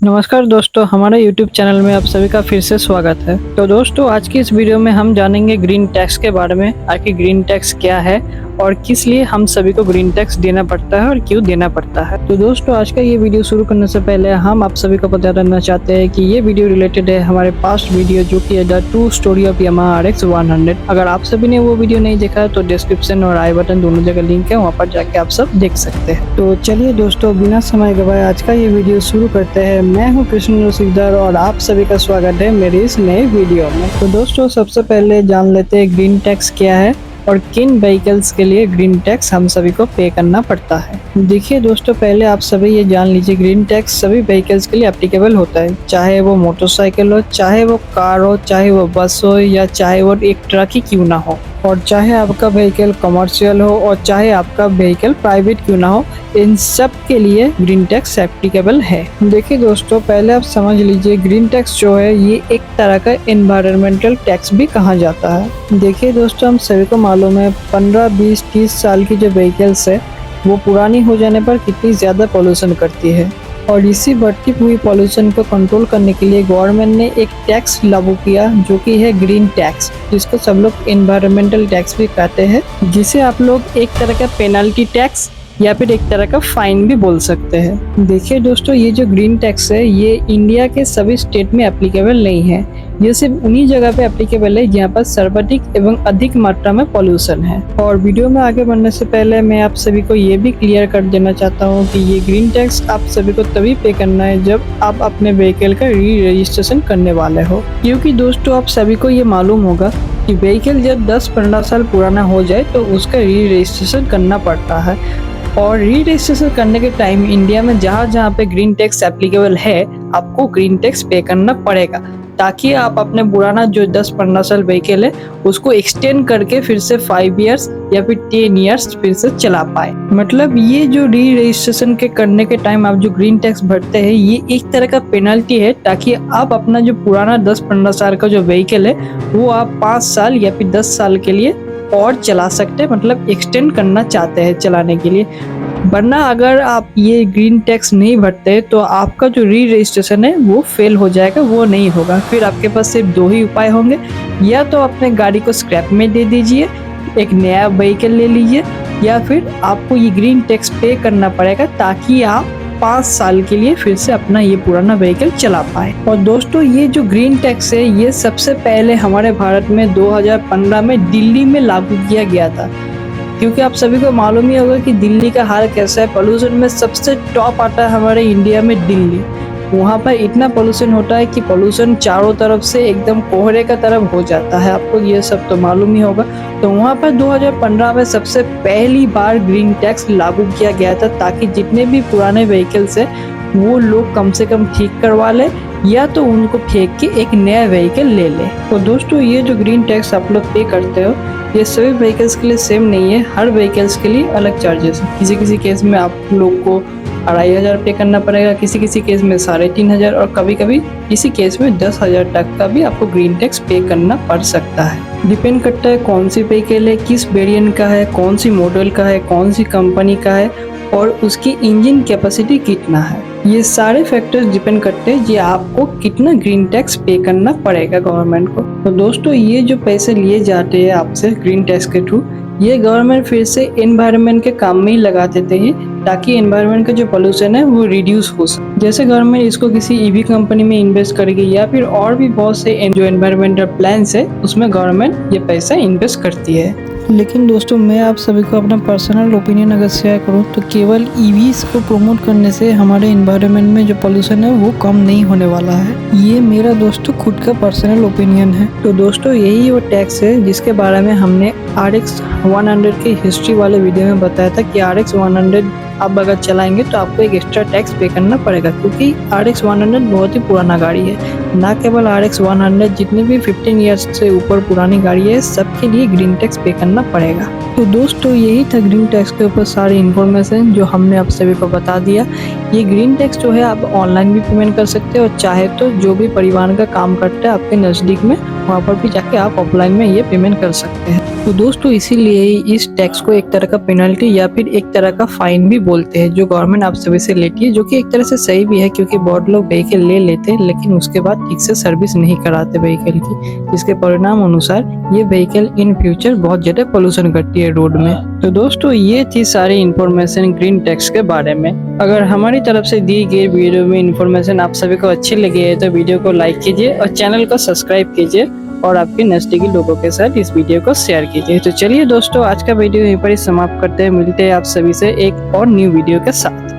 नमस्कार दोस्तों, हमारे YouTube चैनल में आप सभी का फिर से स्वागत है। तो दोस्तों, आज की इस वीडियो में हम जानेंगे ग्रीन टैक्स के बारे में। आखिर ग्रीन टैक्स क्या है और किस लिए हम सभी को ग्रीन टैक्स देना पड़ता है और क्यों देना पड़ता है। तो दोस्तों, आज का ये वीडियो शुरू करने से पहले हम आप सभी को बता देना चाहते हैं कि ये वीडियो रिलेटेड है हमारे पास्ट वीडियो जो कि the true story of Yamaha RX 100। अगर आप सभी ने वो वीडियो नहीं देखा है तो डिस्क्रिप्शन और आई बटन दोनों जगह लिंक है, वहाँ पर जाके आप सब देख सकते हैं। तो चलिए दोस्तों, बिना समय गवाए आज का ये वीडियो शुरू करते हैं। मैं हूं कृष्ण रसीदार और आप सभी का स्वागत है मेरी इस नए वीडियो में। तो दोस्तों, सबसे पहले जान लेते हैं ग्रीन टैक्स क्या है और किन व्हीकल्स के लिए ग्रीन टैक्स हम सभी को पे करना पड़ता है। देखिए दोस्तों, पहले आप सभी ये जान लीजिए ग्रीन टैक्स सभी व्हीकल्स के लिए एप्लीकेबल होता है, चाहे वो मोटरसाइकिल हो, चाहे वो कार हो, चाहे वो बस हो या चाहे वो एक ट्रक ही क्यों ना हो, और चाहे आपका व्हीकल कमर्शियल हो और चाहे आपका व्हीकल प्राइवेट क्यों ना हो, इन सब के लिए ग्रीन टैक्स एप्लीकेबल है। देखिए दोस्तों, पहले आप समझ लीजिए ग्रीन टैक्स जो है ये एक तरह का एनवायरमेंटल टैक्स भी कहा जाता है। देखिए दोस्तों, हम सभी को मालूम है 15, 20, 30 साल की जो व्हीकल्स है वो पुरानी हो जाने पर कितनी ज़्यादा पॉल्यूशन करती है, और इसी बढ़ती हुई पॉल्यूशन को कंट्रोल करने के लिए गवर्नमेंट ने एक टैक्स लागू किया जो कि है ग्रीन टैक्स, जिसको सब लोग एनवायरमेंटल टैक्स भी कहते हैं, जिसे आप लोग एक तरह का पेनल्टी टैक्स या फिर एक तरह का फाइन भी बोल सकते हैं। देखिए दोस्तों, ये जो ग्रीन टैक्स है ये इंडिया के सभी स्टेट में एप्लीकेबल नहीं है। ये सिर्फ उन्हीं जगह पे एप्लीकेबल है जहाँ पर सर्वाधिक एवं अधिक मात्रा में पॉल्यूशन है। और वीडियो में आगे बढ़ने से पहले मैं आप सभी को ये भी क्लियर कर देना चाहता हूँ कि ये ग्रीन टैक्स आप सभी को तभी पे करना है जब आप अपने व्हीकल का री रजिस्ट्रेशन करने वाले हो, क्योंकि दोस्तों आप सभी को ये मालूम होगा कि व्हीकल जब 10-15 साल पुराना हो जाए तो उसका री रजिस्ट्रेशन करना पड़ता है। और री रजिस्ट्रेशन करने के टाइम इंडिया में जहाँ पे ग्रीन टैक्स एप्लीकेबल है आपको ग्रीन टैक्स पे करना पड़ेगा, ताकि आप अपने पुराना जो 10-15 साल व्हीकल है उसको एक्सटेंड करके फिर से 5 इयर्स या फिर 10 इयर्स फिर से चला पाए। मतलब ये जो री रजिस्ट्रेशन के करने के टाइम आप जो ग्रीन टैक्स भरते हैं ये एक तरह का पेनल्टी है, ताकि आप अपना जो पुराना 10-15 साल का जो व्हीकल है वो आप 5 साल या फिर 10 साल के लिए और चला सकते हैं, मतलब एक्सटेंड करना चाहते हैं चलाने के लिए। वरना अगर आप ये ग्रीन टैक्स नहीं भरते तो आपका जो री रजिस्ट्रेशन है वो फेल हो जाएगा, वो नहीं होगा। फिर आपके पास सिर्फ 2 ही उपाय होंगे, या तो अपने गाड़ी को स्क्रैप में दे दीजिए, एक नया व्हीकल ले लीजिए, या फिर आपको ये ग्रीन टैक्स पे करना पड़ेगा ताकि आप 5 साल के लिए फिर से अपना ये पुराना व्हीकल चला पाए। और दोस्तों, ये जो ग्रीन टैक्स है ये सबसे पहले हमारे भारत में 2015 में दिल्ली में लागू किया गया था, क्योंकि आप सभी को मालूम ही होगा कि दिल्ली का हाल कैसा है। पोल्यूशन में सबसे टॉप आता है हमारे इंडिया में दिल्ली। वहाँ पर इतना पोल्यूशन होता है कि पोल्यूशन चारों तरफ से एकदम कोहरे का तरफ हो जाता है, आपको ये सब तो मालूम ही होगा। तो वहाँ पर 2015 में सबसे पहली बार ग्रीन टैक्स लागू किया गया था, ताकि जितने भी पुराने व्हीकल्स हैं वो लोग कम से कम ठीक करवा ले या तो उनको फेंक के एक नया व्हीकल ले ले। तो दोस्तों, ये जो ग्रीन टैक्स आप लोग पे करते हो ये सभी व्हीकल्स के लिए सेम नहीं है, हर व्हीकल्स के लिए अलग चार्जेस है। किसी किसी केस में आप लोग को 2500 पे करना पड़ेगा, किसी किसी केस में 3500 और कभी कभी किसी केस में 10,000 तक का भी आपको ग्रीन टैक्स पे करना पड़ सकता है। डिपेंड करता है कौन सी व्हीकल है, किस वेरिएंट का है, कौन सी मॉडल का है, कौन सी कंपनी का है और उसकी इंजन कैपेसिटी कितना है। ये सारे फैक्टर्स डिपेंड करते हैं कि आपको कितना ग्रीन टैक्स पे करना पड़ेगा गवर्नमेंट को। तो दोस्तों, ये जो पैसे लिए जाते हैं आपसे ग्रीन टैक्स के थ्रू, ये गवर्नमेंट फिर से एनवायरनमेंट के काम में ही लगा देते हैं, ताकि एनवायरनमेंट का जो पोल्यूशन है वो रिड्यूस हो सके। जैसे गवर्नमेंट इसको किसी ईवी कंपनी में इन्वेस्ट करेगी या फिर और भी बहुत से जो एनवायरमेंटल प्लान्स है उसमें गवर्नमेंट ये पैसा इन्वेस्ट करती है। लेकिन दोस्तों, मैं आप सभी को अपना पर्सनल ओपिनियन अगर शेयर करूं तो केवल ईवीज को प्रमोट करने से हमारे एनवायरनमेंट में जो पोल्यूशन है वो कम नहीं होने वाला है। ये मेरा दोस्तों खुद का पर्सनल ओपिनियन है। तो दोस्तों, यही वो टैक्स है जिसके बारे में हमने RX 100 की हिस्ट्री वाले वीडियो में बताया था कि RX 100 आप अगर चलाएंगे तो आपको एक एक्स्ट्रा टैक्स पे करना पड़ेगा, क्योंकि RX 100 बहुत ही पुराना गाड़ी है। ना केवल RX 100, जितनी भी 15 इयर्स से ऊपर पुरानी गाड़ी है सबके लिए ग्रीन टैक्स पे करना पड़ेगा। तो दोस्तों, यही था ग्रीन टैक्स के ऊपर सारी इन्फॉर्मेशन जो हमने आप सभी को बता दिया। ये ग्रीन टैक्स जो है आप ऑनलाइन भी पेमेंट कर सकते हो, और चाहे तो जो भी परिवहन का काम करता है आपके नज़दीक में वहाँ पर भी जाके आप ऑफलाइन में ये पेमेंट कर सकते हैं। तो दोस्तों इसीलिए ही इस टैक्स को एक तरह का पेनल्टी या फिर एक तरह का फाइन भी बोलते हैं, जो गवर्नमेंट आप सभी से लेती है, जो कि एक तरह से सही भी है, क्योंकि बहुत लोग व्हीकल ले लेते हैं लेकिन उसके बाद ठीक से सर्विस नहीं कराते व्हीकल की, जिसके परिणाम अनुसार ये व्हीकल इन फ्यूचर बहुत ज्यादा पोल्यूशन करती है रोड में। तो दोस्तों ये थी सारी इन्फॉर्मेशन ग्रीन टैक्स के बारे में। अगर हमारी तरफ से दी गई वीडियो में इन्फॉर्मेशन आप सभी को अच्छी लगी है तो वीडियो को लाइक कीजिए और चैनल को सब्सक्राइब कीजिए और आपके नजदीकी लोगों के साथ इस वीडियो को शेयर कीजिए। तो चलिए दोस्तों आज का वीडियो यहीं पर ही समाप्त करते हैं। मिलते हैं आप सभी से एक और न्यू वीडियो के साथ।